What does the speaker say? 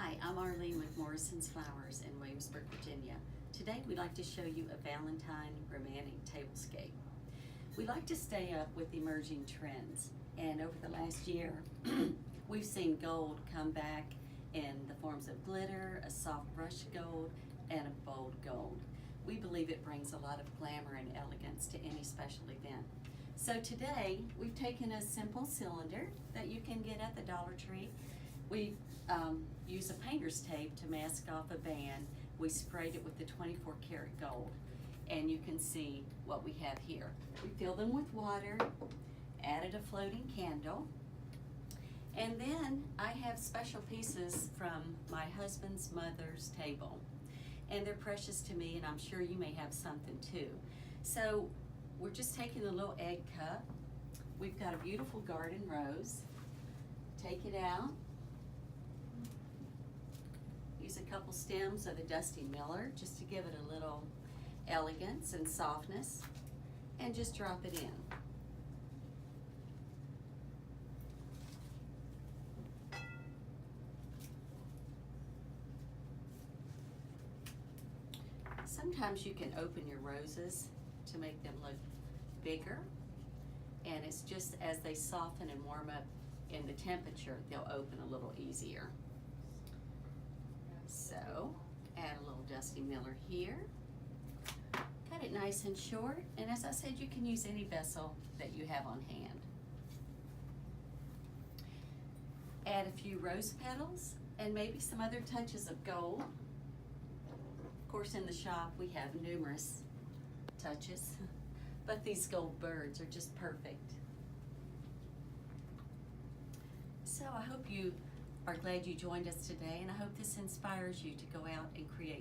Hi, I'm Arlene with Morrison's Flowers in Williamsburg, Virginia. Today we'd like to show you a Valentine romantic tablescape. We like to stay up with emerging trends, and over the last year we've seen gold come back in the forms of glitter, a soft brush gold, and a bold gold. We believe it brings a lot of glamour and elegance to any special event. So today we've taken a simple cylinder that you can get at the Dollar Tree. We use a painter's tape to mask off a band. We sprayed it with the 24 karat gold, and you can see what we have here. We fill them with water, added a floating candle, and then I have special pieces from my husband's mother's table, and they're precious to me, and I'm sure you may have something too. So we're just taking a little egg cup. We've got a beautiful garden rose. Take it out. Use a couple stems of the Dusty Miller just to give it a little elegance and softness, and just drop it in. Sometimes you can open your roses to make them look bigger, and it's just as they soften and warm up in the temperature, they'll open a little easier. So, add a little Dusty Miller here. Cut it nice and short, and as I said, you can use any vessel that you have on hand. Add a few rose petals and maybe some other touches of gold. Of course, in the shop we have numerous touches, but these gold birds are just perfect. So I hope you are glad you joined us today, and I hope this inspires you to go out and create